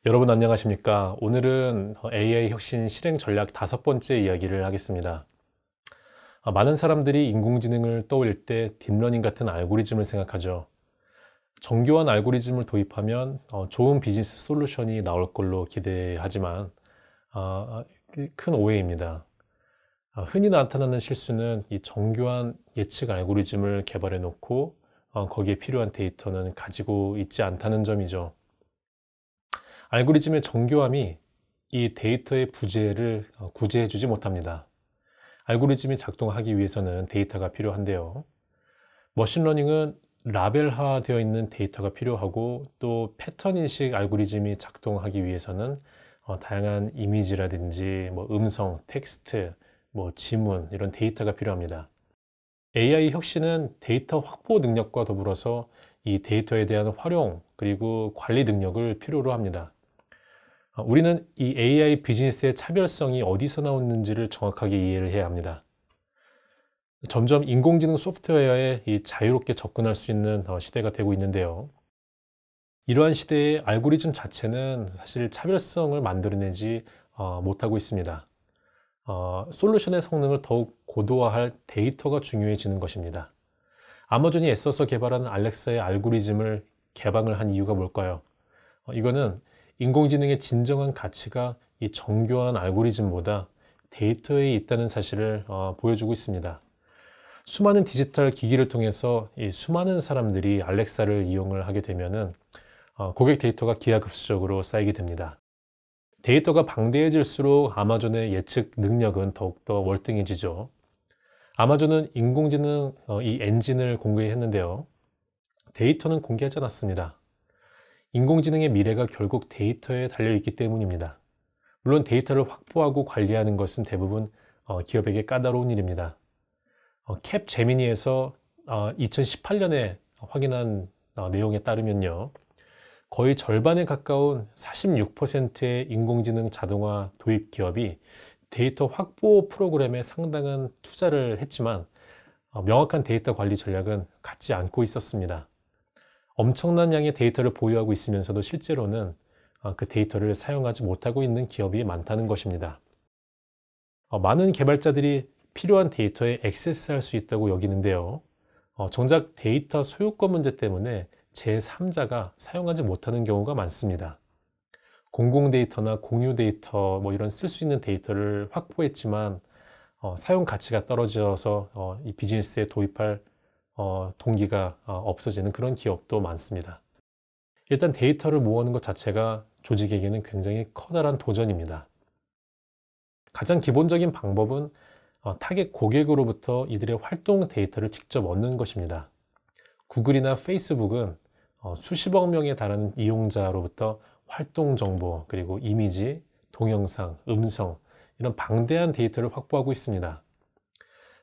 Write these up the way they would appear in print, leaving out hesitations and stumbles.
여러분 안녕하십니까? 오늘은 AI 혁신 실행 전략 5번째 이야기를 하겠습니다. 많은 사람들이 인공지능을 떠올릴 때 딥러닝 같은 알고리즘을 생각하죠. 정교한 알고리즘을 도입하면 좋은 비즈니스 솔루션이 나올 걸로 기대하지만 큰 오해입니다. 흔히 나타나는 실수는 이 정교한 예측 알고리즘을 개발해 놓고 거기에 필요한 데이터는 가지고 있지 않다는 점이죠. 알고리즘의 정교함이 이 데이터의 부재를 구제해 주지 못합니다. 알고리즘이 작동하기 위해서는 데이터가 필요한데요. 머신러닝은 라벨화되어 있는 데이터가 필요하고 또 패턴 인식 알고리즘이 작동하기 위해서는 다양한 이미지라든지 음성, 텍스트, 지문 이런 데이터가 필요합니다. AI 혁신은 데이터 확보 능력과 더불어서 이 데이터에 대한 활용 그리고 관리 능력을 필요로 합니다. 우리는 이 AI 비즈니스의 차별성이 어디서 나오는지를 정확하게 이해를 해야 합니다. 점점 인공지능 소프트웨어에 이 자유롭게 접근할 수 있는 시대가 되고 있는데요. 이러한 시대의 알고리즘 자체는 사실 차별성을 만들어내지 못하고 있습니다. 솔루션의 성능을 더욱 고도화할 데이터가 중요해지는 것입니다. 아마존이 애써서 개발한 알렉사의 알고리즘을 개방을 한 이유가 뭘까요? 이거는 인공지능의 진정한 가치가 이 정교한 알고리즘보다 데이터에 있다는 사실을 보여주고 있습니다. 수많은 디지털 기기를 통해서 이 수많은 사람들이 알렉사를 이용을 하게 되면은 고객 데이터가 기하급수적으로 쌓이게 됩니다. 데이터가 방대해질수록 아마존의 예측 능력은 더욱더 월등해지죠. 아마존은 인공지능 이 엔진을 공개했는데요. 데이터는 공개하지 않았습니다. 인공지능의 미래가 결국 데이터에 달려있기 때문입니다. 물론 데이터를 확보하고 관리하는 것은 대부분 기업에게 까다로운 일입니다. 캡 제미니에서 2018년에 확인한 내용에 따르면요. 거의 절반에 가까운 46%의 인공지능 자동화 도입 기업이 데이터 확보 프로그램에 상당한 투자를 했지만 명확한 데이터 관리 전략은 갖지 않고 있었습니다. 엄청난 양의 데이터를 보유하고 있으면서도 실제로는 그 데이터를 사용하지 못하고 있는 기업이 많다는 것입니다. 많은 개발자들이 필요한 데이터에 액세스할 수 있다고 여기는데요. 정작 데이터 소유권 문제 때문에 제3자가 사용하지 못하는 경우가 많습니다. 공공 데이터나 공유 데이터 이런 쓸 수 있는 데이터를 확보했지만 사용 가치가 떨어져서 이 비즈니스에 도입할 동기가 없어지는 그런 기업도 많습니다. 일단 데이터를 모으는 것 자체가 조직에게는 굉장히 커다란 도전입니다. 가장 기본적인 방법은 타겟 고객으로부터 이들의 활동 데이터를 직접 얻는 것입니다. 구글이나 페이스북은 수십억 명에 달하는 이용자로부터 활동 정보, 그리고 이미지, 동영상, 음성 이런 방대한 데이터를 확보하고 있습니다.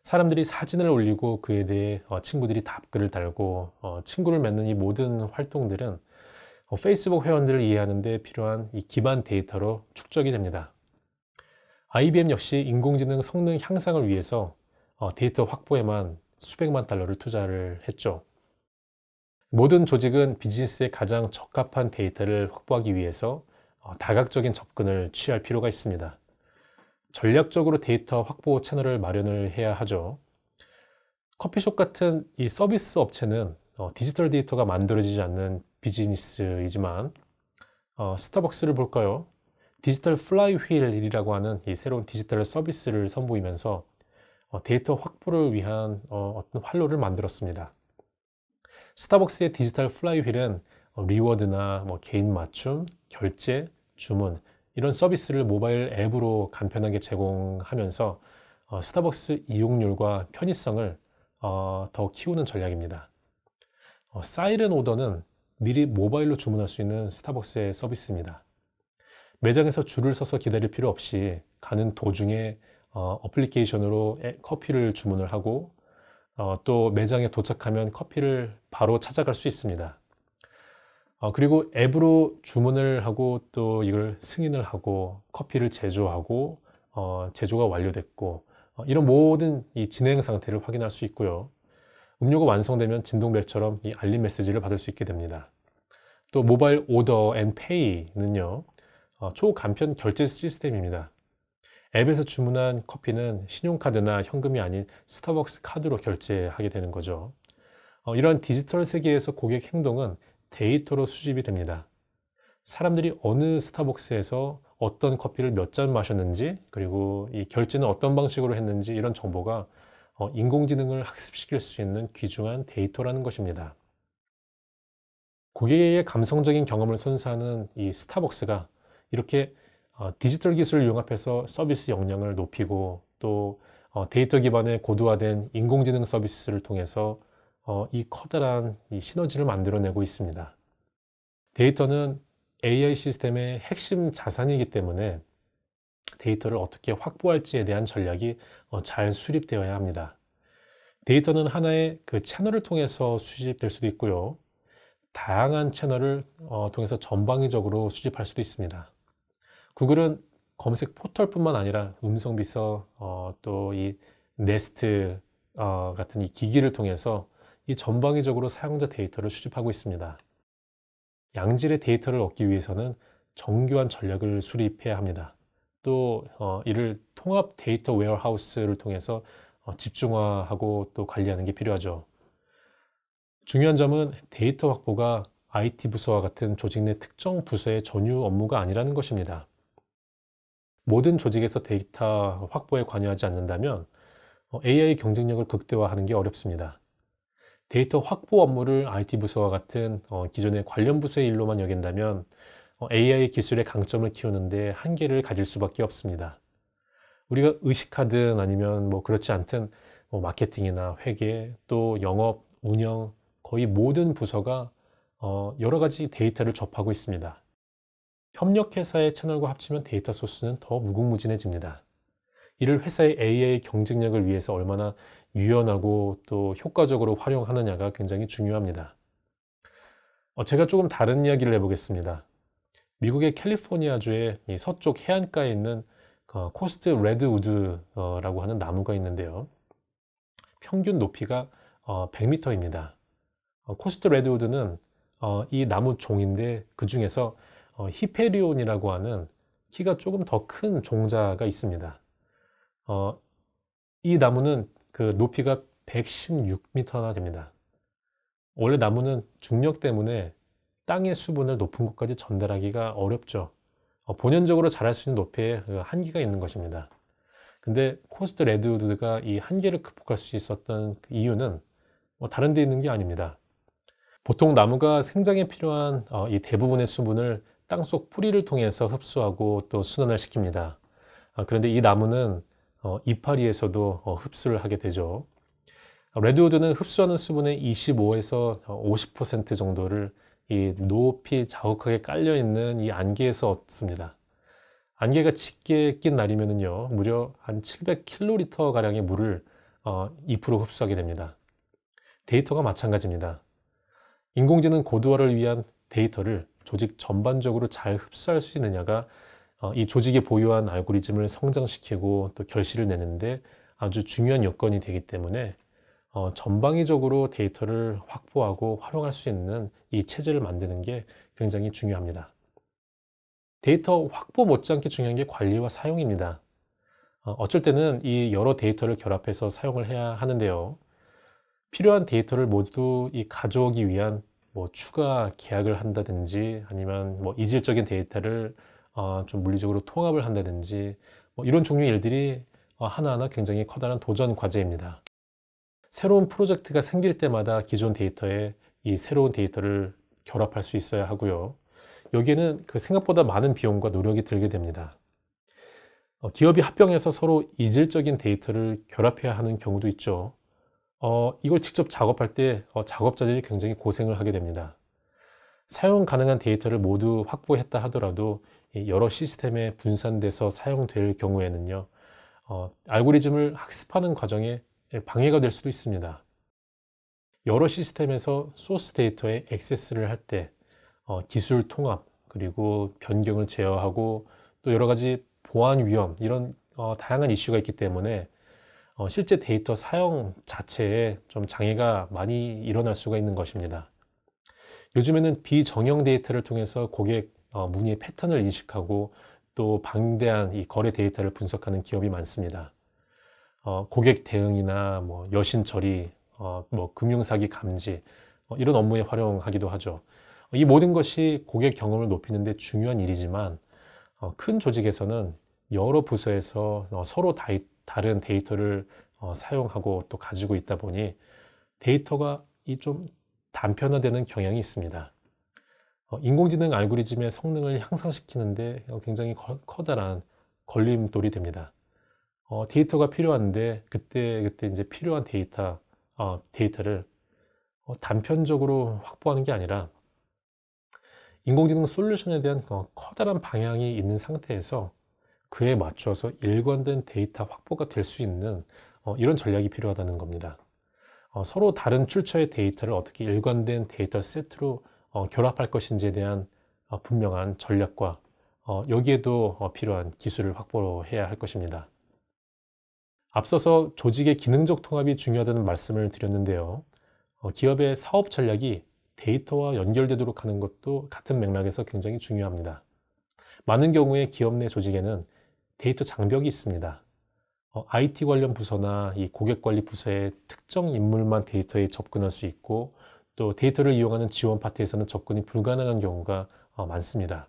사람들이 사진을 올리고 그에 대해 친구들이 답글을 달고 친구를 맺는 이 모든 활동들은 페이스북 회원들을 이해하는 데 필요한 이 기반 데이터로 축적이 됩니다. IBM 역시 인공지능 성능 향상을 위해서 데이터 확보에만 수백만 달러를 투자를 했죠. 모든 조직은 비즈니스에 가장 적합한 데이터를 확보하기 위해서 다각적인 접근을 취할 필요가 있습니다. 전략적으로 데이터 확보 채널을 마련을 해야 하죠. 커피숍 같은 이 서비스 업체는 디지털 데이터가 만들어지지 않는 비즈니스이지만 스타벅스를 볼까요? 디지털 플라이휠이라고 하는 이 새로운 디지털 서비스를 선보이면서 데이터 확보를 위한 어떤 활로를 만들었습니다. 스타벅스의 디지털 플라이휠은 리워드나 개인 맞춤, 결제, 주문 이런 서비스를 모바일 앱으로 간편하게 제공하면서 스타벅스 이용률과 편의성을 더 키우는 전략입니다. 사이렌 오더는 미리 모바일로 주문할 수 있는 스타벅스의 서비스입니다. 매장에서 줄을 서서 기다릴 필요 없이 가는 도중에 어플리케이션으로 커피를 주문을 하고 또 매장에 도착하면 커피를 바로 찾아갈 수 있습니다. 그리고 앱으로 주문을 하고 또 이걸 승인을 하고 커피를 제조하고 제조가 완료됐고 이런 모든 이 진행 상태를 확인할 수 있고요. 음료가 완성되면 진동벨처럼 이 알림 메시지를 받을 수 있게 됩니다. 또 모바일 오더 앤 페이는요. 초간편 결제 시스템입니다. 앱에서 주문한 커피는 신용카드나 현금이 아닌 스타벅스 카드로 결제하게 되는 거죠. 이런 디지털 세계에서 고객 행동은 데이터로 수집이 됩니다. 사람들이 어느 스타벅스에서 어떤 커피를 몇 잔 마셨는지, 그리고 이 결제는 어떤 방식으로 했는지, 이런 정보가 인공지능을 학습시킬 수 있는 귀중한 데이터라는 것입니다. 고객의 감성적인 경험을 선사하는 이 스타벅스가 이렇게 디지털 기술을 융합해서 서비스 역량을 높이고, 또 데이터 기반의 고도화된 인공지능 서비스를 통해서 이 커다란 이 시너지를 만들어내고 있습니다. 데이터는 AI 시스템의 핵심 자산이기 때문에 데이터를 어떻게 확보할지에 대한 전략이 잘 수립되어야 합니다. 데이터는 하나의 그 채널을 통해서 수집될 수도 있고요. 다양한 채널을 통해서 전방위적으로 수집할 수도 있습니다. 구글은 검색 포털뿐만 아니라 음성 비서, 또 이 네스트 같은 이 기기를 통해서 이 전방위적으로 사용자 데이터를 수집하고 있습니다. 양질의 데이터를 얻기 위해서는 정교한 전략을 수립해야 합니다. 또 이를 통합 데이터 웨어하우스를 통해서 집중화하고 또 관리하는 게 필요하죠. 중요한 점은 데이터 확보가 IT 부서와 같은 조직 내 특정 부서의 전유 업무가 아니라는 것입니다. 모든 조직에서 데이터 확보에 관여하지 않는다면 AI 경쟁력을 극대화하는 게 어렵습니다. 데이터 확보 업무를 IT 부서와 같은 기존의 관련 부서의 일로만 여긴다면 AI 기술의 강점을 키우는데 한계를 가질 수밖에 없습니다. 우리가 의식하든 아니면 뭐 그렇지 않든 마케팅이나 회계, 또 영업, 운영, 거의 모든 부서가 여러 가지 데이터를 접하고 있습니다. 협력회사의 채널과 합치면 데이터 소스는 더 무궁무진해집니다. 이를 회사의 AI 경쟁력을 위해서 얼마나 유연하고 또 효과적으로 활용하느냐가 굉장히 중요합니다. 제가 조금 다른 이야기를 해보겠습니다. 미국의 캘리포니아주의 이 서쪽 해안가에 있는 코스트 레드우드라고 하는 나무가 있는데요. 평균 높이가 100m입니다. 코스트 레드우드는 이 나무 종인데 그 중에서 히페리온이라고 하는 키가 조금 더 큰 종자가 있습니다. 이 나무는 그 높이가 116m나 됩니다. 원래 나무는 중력 때문에 땅의 수분을 높은 곳까지 전달하기가 어렵죠. 본연적으로 자랄 수 있는 높이에 그 한계가 있는 것입니다. 근데 코스트 레드우드가 이 한계를 극복할 수 있었던 그 이유는 다른 데 있는 게 아닙니다. 보통 나무가 생장에 필요한 이 대부분의 수분을 땅속 뿌리를 통해서 흡수하고 또 순환을 시킵니다. 그런데 이 나무는 이파리에서도 흡수를 하게 되죠. 레드우드는 흡수하는 수분의 25에서 50% 정도를 이 높이 자욱하게 깔려 있는 이 안개에서 얻습니다. 안개가 짙게 낀 날이면요, 무려 한 700kl 가량의 물을 2% 흡수하게 됩니다. 데이터가 마찬가지입니다. 인공지능 고도화를 위한 데이터를 조직 전반적으로 잘 흡수할 수 있느냐가 이 조직이 보유한 알고리즘을 성장시키고 또 결실을 내는데 아주 중요한 요건이 되기 때문에 전방위적으로 데이터를 확보하고 활용할 수 있는 이 체제를 만드는 게 굉장히 중요합니다. 데이터 확보 못지않게 중요한 게 관리와 사용입니다. 어쩔 때는 이 여러 데이터를 결합해서 사용을 해야 하는데요. 필요한 데이터를 모두 가져오기 위한 뭐 추가 계약을 한다든지, 아니면 뭐 이질적인 데이터를 좀 물리적으로 통합을 한다든지, 뭐 이런 종류의 일들이 하나하나 굉장히 커다란 도전 과제입니다. 새로운 프로젝트가 생길 때마다 기존 데이터에 이 새로운 데이터를 결합할 수 있어야 하고요. 여기에는 그 생각보다 많은 비용과 노력이 들게 됩니다. 기업이 합병해서 서로 이질적인 데이터를 결합해야 하는 경우도 있죠. 이걸 직접 작업할 때 작업자들이 굉장히 고생을 하게 됩니다. 사용 가능한 데이터를 모두 확보했다 하더라도 여러 시스템에 분산돼서 사용될 경우에는요, 알고리즘을 학습하는 과정에 방해가 될 수도 있습니다. 여러 시스템에서 소스 데이터에 액세스를 할 때 기술 통합, 그리고 변경을 제어하고 또 여러 가지 보안 위험, 이런 다양한 이슈가 있기 때문에 실제 데이터 사용 자체에 좀 장애가 많이 일어날 수가 있는 것입니다. 요즘에는 비정형 데이터를 통해서 고객 문의의 패턴을 인식하고 또 방대한 이 거래 데이터를 분석하는 기업이 많습니다. 고객 대응이나 뭐 여신 처리, 뭐 금융사기 감지, 이런 업무에 활용하기도 하죠. 이 모든 것이 고객 경험을 높이는 데 중요한 일이지만 큰 조직에서는 여러 부서에서 서로 다른 데이터를 사용하고 또 가지고 있다 보니 데이터가 좀 단편화되는 경향이 있습니다. 인공지능 알고리즘의 성능을 향상시키는데 굉장히 커다란 걸림돌이 됩니다. 데이터가 필요한데 그때 이제 필요한 데이터를 단편적으로 확보하는 게 아니라 인공지능 솔루션에 대한 커다란 방향이 있는 상태에서 그에 맞춰서 일관된 데이터 확보가 될 수 있는 이런 전략이 필요하다는 겁니다. 서로 다른 출처의 데이터를 어떻게 일관된 데이터 세트로 결합할 것인지에 대한 분명한 전략과 여기에도 필요한 기술을 확보해야 할 것입니다. 앞서서 조직의 기능적 통합이 중요하다는 말씀을 드렸는데요. 기업의 사업 전략이 데이터와 연결되도록 하는 것도 같은 맥락에서 굉장히 중요합니다. 많은 경우에 기업 내 조직에는 데이터 장벽이 있습니다. IT 관련 부서나 이 고객 관리 부서의 특정 인물만 데이터에 접근할 수 있고 또 데이터를 이용하는 지원 파트에서는 접근이 불가능한 경우가 많습니다.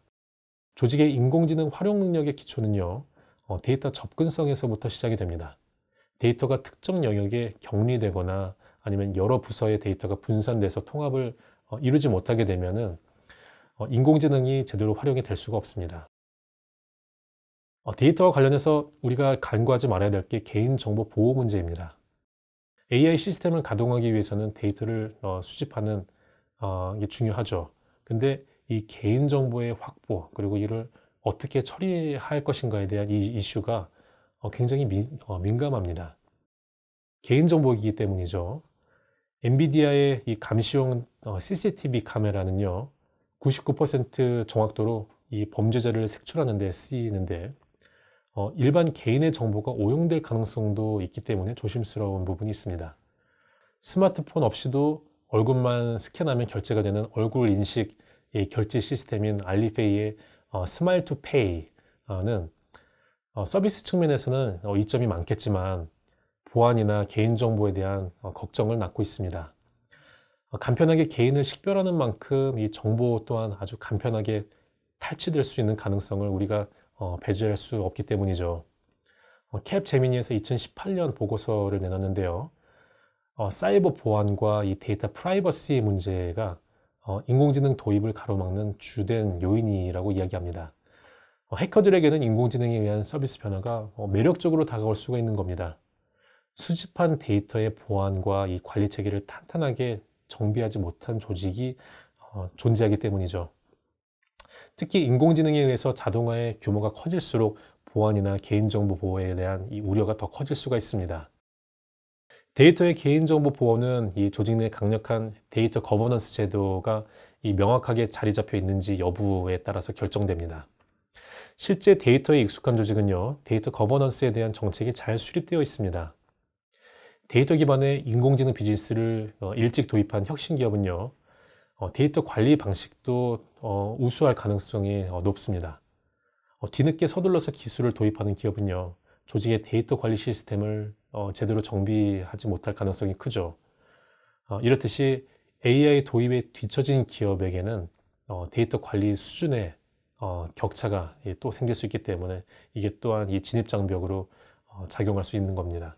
조직의 인공지능 활용 능력의 기초는요, 데이터 접근성에서부터 시작이 됩니다. 데이터가 특정 영역에 격리되거나 아니면 여러 부서의 데이터가 분산돼서 통합을 이루지 못하게 되면은 인공지능이 제대로 활용이 될 수가 없습니다. 데이터와 관련해서 우리가 간과하지 말아야 될 게 개인정보 보호 문제입니다. AI 시스템을 가동하기 위해서는 데이터를 수집하는 게 중요하죠. 근데 이 개인정보의 확보 그리고 이를 어떻게 처리할 것인가에 대한 이 이슈가 굉장히 민감합니다. 개인정보이기 때문이죠. 엔비디아의 이 감시용 CCTV 카메라는요, 99% 정확도로 이 범죄자를 색출하는 데 쓰이는데 일반 개인의 정보가 오용될 가능성도 있기 때문에 조심스러운 부분이 있습니다. 스마트폰 없이도 얼굴만 스캔하면 결제가 되는 얼굴 인식 결제 시스템인 알리페이의 스마일 투 페이는 서비스 측면에서는 이점이 많겠지만 보안이나 개인정보에 대한 걱정을 낳고 있습니다. 간편하게 개인을 식별하는 만큼 이 정보 또한 아주 간편하게 탈취될 수 있는 가능성을 우리가 배제할 수 없기 때문이죠. 캡제미니에서 2018년 보고서를 내놨는데요. 사이버 보안과 이 데이터 프라이버시 문제가 인공지능 도입을 가로막는 주된 요인이라고 이야기합니다. 해커들에게는 인공지능에 의한 서비스 변화가 매력적으로 다가올 수가 있는 겁니다. 수집한 데이터의 보안과 이 관리 체계를 탄탄하게 정비하지 못한 조직이 존재하기 때문이죠. 특히 인공지능에 의해서 자동화의 규모가 커질수록 보안이나 개인정보 보호에 대한 이 우려가 더 커질 수가 있습니다. 데이터의 개인정보 보호는 이 조직 내 강력한 데이터 거버넌스 제도가 명확하게 자리 잡혀 있는지 여부에 따라서 결정됩니다. 실제 데이터에 익숙한 조직은요, 데이터 거버넌스에 대한 정책이 잘 수립되어 있습니다. 데이터 기반의 인공지능 비즈니스를 일찍 도입한 혁신 기업은요, 데이터 관리 방식도 우수할 가능성이 높습니다. 뒤늦게 서둘러서 기술을 도입하는 기업은요, 조직의 데이터 관리 시스템을 제대로 정비하지 못할 가능성이 크죠. 이렇듯이 AI 도입에 뒤처진 기업에게는 데이터 관리 수준의 격차가 또 생길 수 있기 때문에 이게 또한 이 진입장벽으로 작용할 수 있는 겁니다.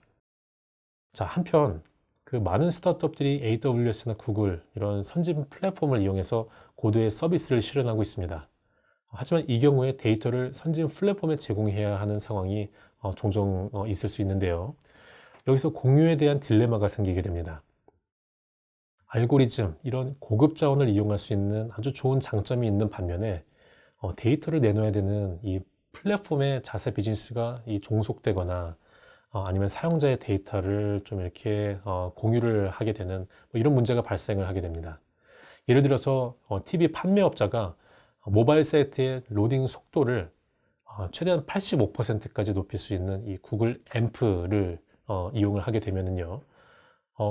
자, 한편 그 많은 스타트업들이 AWS나 구글 이런 선진 플랫폼을 이용해서 고도의 서비스를 실현하고 있습니다. 하지만 이 경우에 데이터를 선진 플랫폼에 제공해야 하는 상황이 종종 있을 수 있는데요. 여기서 공유에 대한 딜레마가 생기게 됩니다. 알고리즘, 이런 고급 자원을 이용할 수 있는 아주 좋은 장점이 있는 반면에 데이터를 내놓아야 되는 이 플랫폼의 자사 비즈니스가 종속되거나 아니면 사용자의 데이터를 좀 이렇게 공유를 하게 되는 이런 문제가 발생을 하게 됩니다. 예를 들어서 TV 판매업자가 모바일 사이트의 로딩 속도를 최대한 85%까지 높일 수 있는 이 구글 앰프를 이용을 하게 되면은요,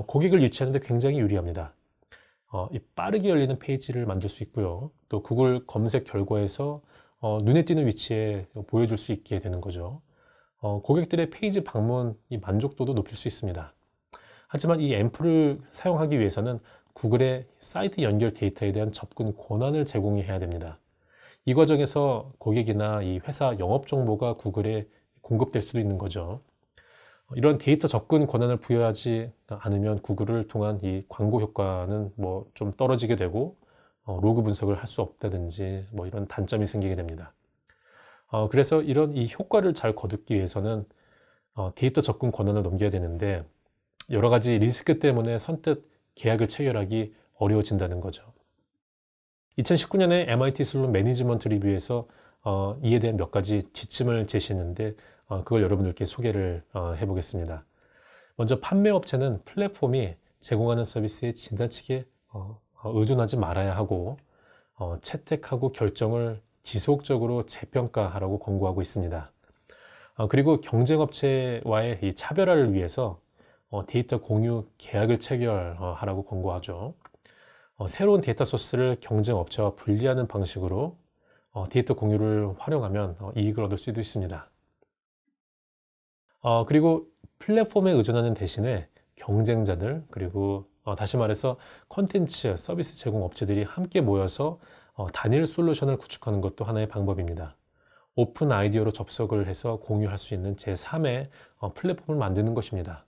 고객을 유치하는 데 굉장히 유리합니다. 이 빠르게 열리는 페이지를 만들 수 있고요. 또 구글 검색 결과에서 눈에 띄는 위치에 보여줄 수 있게 되는 거죠. 고객들의 페이지 방문 이 만족도도 높일 수 있습니다. 하지만 이 앰플을 사용하기 위해서는 구글의 사이트 연결 데이터에 대한 접근 권한을 제공해야 됩니다. 이 과정에서 고객이나 이 회사 영업 정보가 구글에 공급될 수도 있는 거죠. 이런 데이터 접근 권한을 부여하지 않으면 구글을 통한 이 광고 효과는 뭐 좀 떨어지게 되고 로그 분석을 할 수 없다든지 뭐 이런 단점이 생기게 됩니다. 그래서 이런 이 효과를 잘 거두기 위해서는 데이터 접근 권한을 넘겨야 되는데 여러 가지 리스크 때문에 선뜻 계약을 체결하기 어려워진다는 거죠. 2019년에 MIT 슬론 매니지먼트 리뷰에서 이에 대한 몇 가지 지침을 제시했는데 그걸 여러분들께 소개를 해보겠습니다. 먼저 판매업체는 플랫폼이 제공하는 서비스에 지나치게 의존하지 말아야 하고 채택하고 결정을 지속적으로 재평가하라고 권고하고 있습니다. 그리고 경쟁업체와의 이 차별화를 위해서 데이터 공유 계약을 체결하라고 권고하죠. 새로운 데이터 소스를 경쟁업체와 분리하는 방식으로 데이터 공유를 활용하면 이익을 얻을 수도 있습니다. 그리고 플랫폼에 의존하는 대신에 경쟁자들 그리고 다시 말해서 콘텐츠 서비스 제공 업체들이 함께 모여서 단일 솔루션을 구축하는 것도 하나의 방법입니다. 오픈 아이디어로 접속을 해서 공유할 수 있는 제3의 플랫폼을 만드는 것입니다.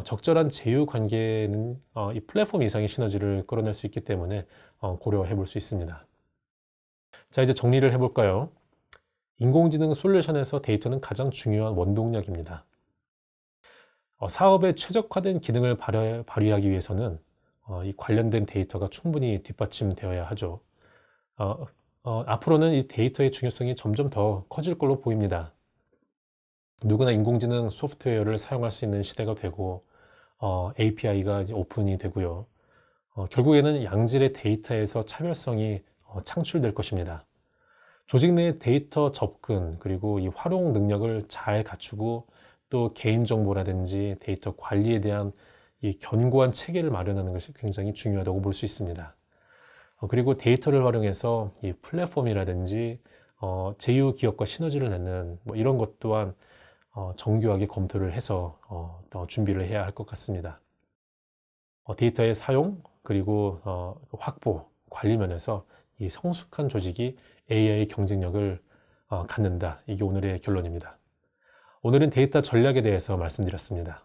적절한 제휴 관계는 이 플랫폼 이상의 시너지를 끌어낼 수 있기 때문에 고려해 볼 수 있습니다. 자, 이제 정리를 해볼까요? 인공지능 솔루션에서 데이터는 가장 중요한 원동력입니다. 사업에 최적화된 기능을 발휘하기 위해서는 이 관련된 데이터가 충분히 뒷받침되어야 하죠. 앞으로는 이 데이터의 중요성이 점점 더 커질 걸로 보입니다. 누구나 인공지능 소프트웨어를 사용할 수 있는 시대가 되고 API가 이제 오픈이 되고요. 결국에는 양질의 데이터에서 차별성이 창출될 것입니다. 조직 내 데이터 접근 그리고 이 활용 능력을 잘 갖추고 또 개인정보라든지 데이터 관리에 대한 이 견고한 체계를 마련하는 것이 굉장히 중요하다고 볼 수 있습니다. 그리고 데이터를 활용해서 이 플랫폼이라든지 제휴 기업과 시너지를 내는 뭐 이런 것 또한 정교하게 검토를 해서 더 준비를 해야 할 것 같습니다. 데이터의 사용 그리고 확보, 관리 면에서 이 성숙한 조직이 AI의 경쟁력을 갖는다. 이게 오늘의 결론입니다. 오늘은 데이터 전략에 대해서 말씀드렸습니다.